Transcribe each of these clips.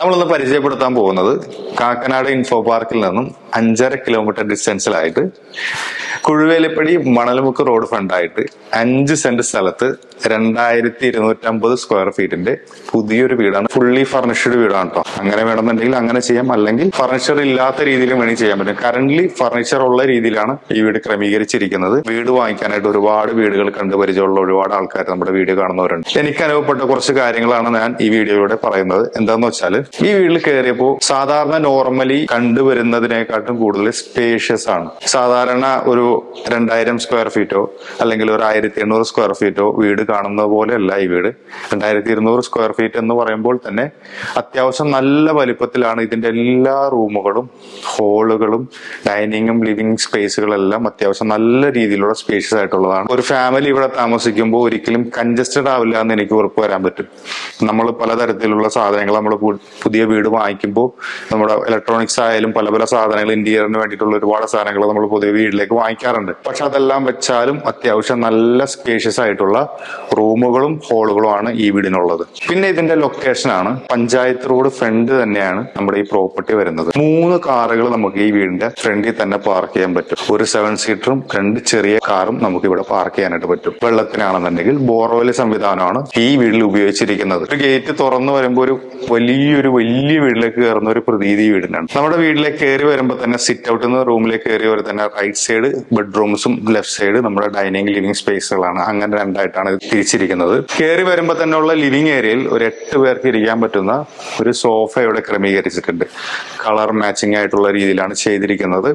നമ്മളൊന്ന് പരിചയപ്പെടുത്താൻ പോകുന്നത് കാക്കനാട് ഇൻഫോ പാർക്കിൽ നിന്നും 5.5 കിലോമീറ്റർ ഡിസ്റ്റൻസിലായിട്ട് കുഴുവേലിപ്പടി മണൽമുക്ക് റോഡ് ഫ്രണ്ടായിട്ട് 5 സെന്റ് സ്ഥലത്ത് 2250 സ്ക്വയർ ഫീറ്റിന്റെ പുതിയൊരു വീടാണ്. ഫുള്ളി ഫർണിഷ്ഡ് വീടാണ് കേട്ടോ. അങ്ങനെ വേണമെന്നുണ്ടെങ്കിൽ അങ്ങനെ ചെയ്യാം, അല്ലെങ്കിൽ ഫർണിച്ചർ ഇല്ലാത്ത രീതിയിലും വേണമെങ്കിൽ ചെയ്യാൻ പറ്റും. കറന്റ്ലി ഫർണിച്ചർ ഉള്ള രീതിയിലാണ് ഈ വീട് ക്രമീകരിച്ചിരിക്കുന്നത്. വീട് വാങ്ങിക്കാനായിട്ട് ഒരുപാട് വീടുകൾ കണ്ട് പരിചയമുള്ള ഒരുപാട് ആൾക്കാർ നമ്മുടെ വീഡിയോ കാണുന്നവരുണ്ട്. എനിക്ക് അനുഭവപ്പെട്ട കുറച്ച് കാര്യങ്ങളാണ് ഞാൻ ഈ വീഡിയോയിലൂടെ പറയുന്നത്. എന്താന്ന് വെച്ചാൽ, ഈ വീട്ടിൽ കയറിയപ്പോൾ സാധാരണ നോർമലി കണ്ടുവരുന്നതിനെക്കാട്ടും കൂടുതൽ സ്പേഷ്യസ് ആണ്. സാധാരണ ഒരു 2000 സ്ക്വയർ ഫീറ്റോ അല്ലെങ്കിൽ ഒരു 1800 സ്ക്വയർ ഫീറ്റോ വീട് കാണുന്നത് പോലെയല്ല ഈ വീട്. 2200 സ്ക്വയർ ഫീറ്റ് എന്ന് പറയുമ്പോൾ തന്നെ അത്യാവശ്യം നല്ല വലിപ്പത്തിലാണ്. ഇതിന്റെ എല്ലാ റൂമുകളും, ഹോളുകളും, ഡൈനിങ്ങും ലിവിംഗ് സ്പേസുകളെല്ലാം അത്യാവശ്യം നല്ല രീതിയിലുള്ള സ്പേഷ്യസ് ആയിട്ടുള്ളതാണ്. ഒരു ഫാമിലി ഇവിടെ താമസിക്കുമ്പോൾ ഒരിക്കലും കൺജസ്റ്റഡ് ആവില്ല എന്ന് എനിക്ക് ഉറപ്പ് വരാൻ പറ്റും. നമ്മൾ പലതരത്തിലുള്ള സാധനങ്ങൾ നമ്മൾ പുതിയ വീട് വാങ്ങിക്കുമ്പോൾ നമ്മുടെ ഇലക്ട്രോണിക്സ് ആയാലും പല പല സാധനങ്ങൾ, ഇന്റീരിയറിന് വേണ്ടിയിട്ടുള്ള ഒരുപാട് സാധനങ്ങൾ നമ്മൾ പുതിയ വീട്ടിലേക്ക് വാങ്ങിക്കാറുണ്ട്. പക്ഷെ അതെല്ലാം വെച്ചാലും അത്യാവശ്യം നല്ല സ്പേഷ്യസ് ആയിട്ടുള്ള റൂമുകളും ഹോളുകളുമാണ് ഈ വീടിനുള്ളത്. പിന്നെ ഇതിന്റെ ലൊക്കേഷനാണ് പഞ്ചായത്ത് റോഡ് ഫ്രണ്ട് തന്നെയാണ് നമ്മുടെ ഈ പ്രോപ്പർട്ടി വരുന്നത്. 3 കാറുകൾ നമുക്ക് ഈ വീടിന്റെ ഫ്രണ്ടിൽ തന്നെ പാർക്ക് ചെയ്യാൻ പറ്റും. ഒരു 7 സീറ്ററും 2 ചെറിയ കാറും നമുക്ക് ഇവിടെ പാർക്ക് ചെയ്യാനായിട്ട് പറ്റും. വെള്ളത്തിനാണെന്നുണ്ടെങ്കിൽ ബോർവെൽ സംവിധാനമാണ് ഈ വീട്ടിൽ ഉപയോഗിച്ചിരിക്കുന്നത്. ഒരു ഗേറ്റ് തുറന്നു വരുമ്പോൾ ഒരു വലിയ വീട്ടിലേക്ക് കയറുന്ന ഒരു പ്രതീതി വീടിനാണ്. നമ്മുടെ വീട്ടിലേക്ക് കയറി വരുമ്പോൾ തന്നെ സിറ്റ് ഔട്ടിൽ നിന്ന് റൂമിലേക്ക് കയറി വരെ തന്നെ റൈറ്റ് സൈഡ് ബെഡ്റൂംസും ലെഫ്റ്റ് സൈഡ് നമ്മുടെ ഡൈനിങ് ലിവിംഗ് സ്പേസുകളാണ്. അങ്ങനെ രണ്ടായിട്ടാണ് ഇത് തിരിച്ചിരിക്കുന്നത്. കയറി വരുമ്പോൾ തന്നെ ഉള്ള ലിവിംഗ് ഏരിയയിൽ ഒരു 8 പേർക്ക് ഇരിക്കാൻ പറ്റുന്ന ഒരു സോഫ ഇവിടെ ക്രമീകരിച്ചിട്ടുണ്ട്. കളർ മാച്ചിങ് ആയിട്ടുള്ള രീതിയിലാണ് ചെയ്തിരിക്കുന്നത്.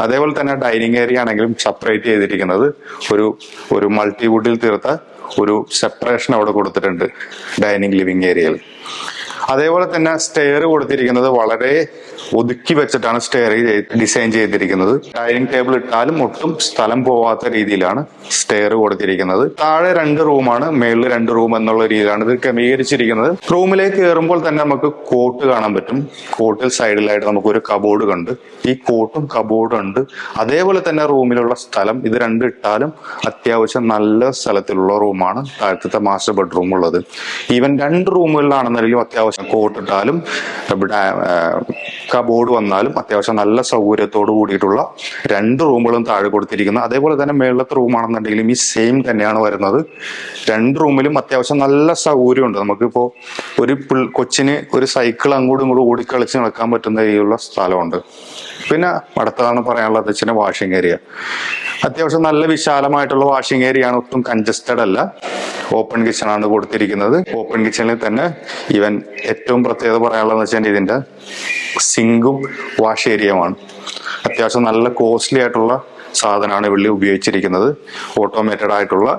അതേപോലെ തന്നെ ഡൈനിങ് ഏരിയ ആണെങ്കിലും സെപ്പറേറ്റ് ചെയ്തിരിക്കുന്നത് ഒരു മൾട്ടിവുഡിൽ തീർത്ത ഒരു സെപ്പറേഷൻ അവിടെ കൊടുത്തിട്ടുണ്ട് ഡൈനിങ് ലിവിംഗ് ഏരിയയിൽ. അതേപോലെ തന്നെ സ്റ്റെയർ കൊടുത്തിരിക്കുന്നത് വളരെ ഒതുക്കി വെച്ചിട്ടാണ് സ്റ്റെയർ ഡിസൈൻ ചെയ്തിരിക്കുന്നത്. ഡൈനിങ് ടേബിൾ ഇട്ടാലും ഒട്ടും സ്ഥലം പോവാത്ത രീതിയിലാണ് സ്റ്റെയർ കൊടുത്തിരിക്കുന്നത്. താഴെ 2 റൂമാണ്, മേളിൽ 2 റൂം എന്നുള്ള രീതിയിലാണ് ഇത് ക്രമീകരിച്ചിരിക്കുന്നത്. റൂമിലേക്ക് കയറുമ്പോൾ തന്നെ നമുക്ക് കോട്ട് കാണാൻ പറ്റും. കോട്ടിൽ സൈഡിലായിട്ട് നമുക്ക് ഒരു കബോർഡ് കണ്ട്, ഈ കോട്ടും കബോർഡും ഉണ്ട്. അതേപോലെ തന്നെ റൂമിലുള്ള സ്ഥലം ഇത് 2 ഇട്ടാലും അത്യാവശ്യം നല്ല സ്ഥലത്തിലുള്ള റൂമാണ് താഴത്തെ മാസ്റ്റർ ബെഡ്റൂം ഉള്ളത്. ഈവൻ 2 റൂമുകളിലാണെന്നുണ്ടെങ്കിലും അത്യാവശ്യം കോട്ട് ഇട്ടാലും കബോർഡ് വന്നാലും അത്യാവശ്യം നല്ല സൗകര്യത്തോട് കൂടിയിട്ടുള്ള 2 റൂമുകളും താഴെ കൊടുത്തിരിക്കുന്നത്. അതേപോലെ തന്നെ മേളത്തെ റൂമാണെന്നുണ്ടെങ്കിലും ഈ സെയിം തന്നെയാണ് വരുന്നത്. 2 റൂമിലും അത്യാവശ്യം നല്ല സൗകര്യമുണ്ട്. നമുക്കിപ്പോ ഒരു കൊച്ചിന് ഒരു സൈക്കിൾ അങ്ങോട്ടും ഇങ്ങോട്ടും ഓടിക്കളിച്ച് നടക്കാൻ പറ്റുന്ന രീതിയിലുള്ള സ്ഥലമുണ്ട്. പിന്നെ അടുത്തതാണ് പറയാനുള്ളത് വെച്ചാൽ വാഷിംഗ് ഏരിയ. അത്യാവശ്യം നല്ല വിശാലമായിട്ടുള്ള വാഷിംഗ് ഏരിയ ആണ്. ഒട്ടും കൺജസ്റ്റഡ് അല്ല. ഓപ്പൺ കിച്ചൺ ആണ് കൊടുത്തിരിക്കുന്നത്. ഓപ്പൺ കിച്ചണിൽ തന്നെ ഈവൻ ഏറ്റവും പ്രത്യേകത പറയാനുള്ളതെന്ന് വെച്ചാൽ ഇതിന്റെ സിങ്കും വാഷ് ഏരിയയുമാണ്. അത്യാവശ്യം നല്ല കോസ്റ്റ്ലി ആയിട്ടുള്ള സാധനമാണ് ഇവിടെ ഉപയോഗിച്ചിരിക്കുന്നത്. ഓട്ടോമേറ്റഡ് ആയിട്ടുള്ള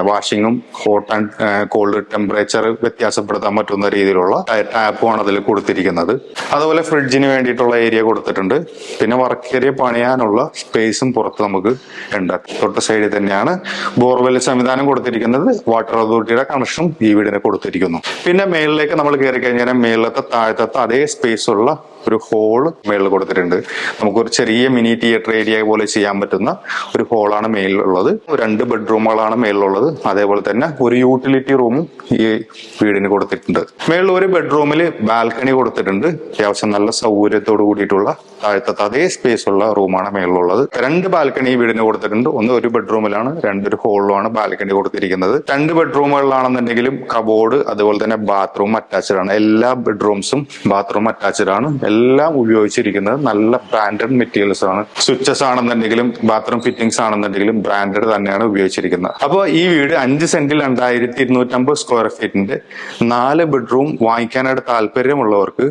വാഷിങ്ങും ഹോട്ട് ആൻഡ് കോൾഡ് ടെമ്പറേച്ചർ വ്യത്യാസപ്പെടുത്താൻ പറ്റുന്ന രീതിയിലുള്ള ടാപ്പുമാണ് അതിൽ കൊടുത്തിരിക്കുന്നത്. അതുപോലെ ഫ്രിഡ്ജിന് വേണ്ടിയിട്ടുള്ള ഏരിയ കൊടുത്തിട്ടുണ്ട്. പിന്നെ വർക്ക് ഏരിയ പണിയാനുള്ള സ്പേസും പുറത്ത് നമുക്ക് ഉണ്ട്. തൊട്ട് സൈഡിൽ തന്നെയാണ് ബോർവെൽ സംവിധാനം കൊടുത്തിരിക്കുന്നത്. വാട്ടർ അതോറിറ്റിയുടെ കണക്ഷനും ഈ വീടിന് കൊടുത്തിരിക്കുന്നു. പിന്നെ മേളിലേക്ക് നമ്മൾ കയറി കഴിഞ്ഞാൽ മേളിലത്തെ താഴത്തെ അതേ സ്പേസ് ഉള്ള ഒരു ഹോള് മേളിൽ കൊടുത്തിട്ടുണ്ട്. നമുക്കൊരു ചെറിയ മിനി തിയേറ്റർ ഏരിയ പോലെ ചെയ്യാൻ പറ്റുന്ന ഒരു ഹോളാണ് മേളിലുള്ളത്. 2 ബെഡ്റൂമുകളാണ് മേളിലുള്ളത്. അതേപോലെ തന്നെ ഒരു യൂട്ടിലിറ്റി റൂമും ഈ വീടിന് കൊടുത്തിട്ടുണ്ട്. മേളിൽ ഒരു ബെഡ്റൂമിൽ ബാൽക്കണി കൊടുത്തിട്ടുണ്ട്. അത്യാവശ്യം നല്ല സൗകര്യത്തോട് കൂടിയിട്ടുള്ള താഴത്തെ അതേ സ്പേസ് ഉള്ള റൂമാണ് മേളിലുള്ളത്. 2 ബാൽക്കണി ഈ വീടിന് കൊടുത്തിട്ടുണ്ട്. ഒന്ന് ഒരു ബെഡ്റൂമിലാണ്, 2 ഒരു ഹോളിലുമാണ് ബാൽക്കണി കൊടുത്തിരിക്കുന്നത്. 2 ബെഡ്റൂമുകളിലാണെന്നുണ്ടെങ്കിലും കബോർഡ് അതുപോലെ തന്നെ ബാത്റൂം അറ്റാച്ച്ഡ് ആണ്. എല്ലാ ബെഡ്റൂംസും ബാത്റൂം അറ്റാച്ച്ഡ് ആണ്. എല്ലാം ഉപയോഗിച്ചിരിക്കുന്നത് നല്ല ബ്രാൻഡഡ് മെറ്റീരിയൽസ് ആണ്. സ്വിച്ചസ് ആണെന്നുണ്ടെങ്കിലും ബാത്റൂം ഫിറ്റിംഗ്സ് ആണെന്നുണ്ടെങ്കിലും ബ്രാൻഡഡ് തന്നെയാണ് ഉപയോഗിച്ചിരിക്കുന്നത്. അപ്പോൾ ഈ വീട് 5 സെന്റിൽ 2250 സ്ക്വയർ ഫീറ്റിന്റെ 4 ബെഡ്റൂം വാങ്ങിക്കാനായിട്ട് താല്പര്യമുള്ളവർക്ക്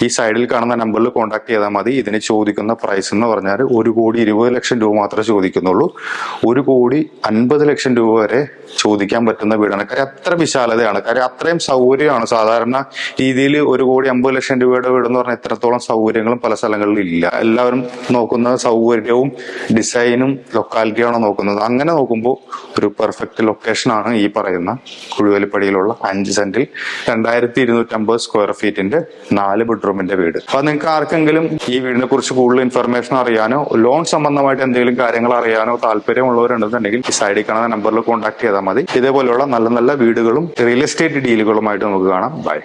ഈ സൈഡിൽ കാണുന്ന നമ്പറിൽ കോൺടാക്ട് ചെയ്താൽ മതി. ഇതിന് ചോദിക്കുന്ന പ്രൈസ് എന്ന് പറഞ്ഞാൽ 1,20,00,000 രൂപ മാത്രമേ ചോദിക്കുന്നുള്ളൂ. 1,50,00,000 രൂപ വരെ ചോദിക്കാൻ പറ്റുന്ന വീടാണ്. കാര്യം അത്ര വിശാലതയാണ്. കാര്യം അത്രയും സൗകര്യമാണ്. സാധാരണ രീതിയിൽ 1,50,00,000 രൂപയുടെ വീടെന്ന് പറഞ്ഞാൽ എത്രത്തോളം സൗകര്യങ്ങളും പല സ്ഥലങ്ങളിലും ഇല്ല. എല്ലാവരും നോക്കുന്നത് സൗകര്യവും ഡിസൈനും ലൊക്കാലിറ്റിയാണോ നോക്കുന്നത്. അങ്ങനെ നോക്കുമ്പോൾ ഒരു പെർഫെക്റ്റ് ലൊക്കേഷനാണ് ഈ പറയുന്ന കുഴുവേലിപ്പടിയിലുള്ള 5 സെന്റിൽ 2250 സ്ക്വയർ ഫീറ്റിന്റെ 4 ബെഡ്റൂമിന്റെ വീട്. അപ്പൊ നിങ്ങൾക്ക് ആർക്കെങ്കിലും ഈ വീടിനെ കുറിച്ച് കൂടുതൽ ഇൻഫർമേഷൻ അറിയാനോ ലോൺ സംബന്ധമായിട്ട് എന്തെങ്കിലും കാര്യങ്ങൾ അറിയാനോ താല്പര്യമുള്ളവരുണ്ടെന്നുണ്ടെങ്കിൽ ഈ സൈഡിൽ കാണുന്ന നമ്പറിൽ കോൺടാക്ട് ചെയ്താൽ മതി. ഇതേപോലെയുള്ള നല്ല നല്ല വീടുകളും റിയൽ എസ്റ്റേറ്റ് ഡീലുകളുമായിട്ട് നമുക്ക് കാണാം. ബൈ.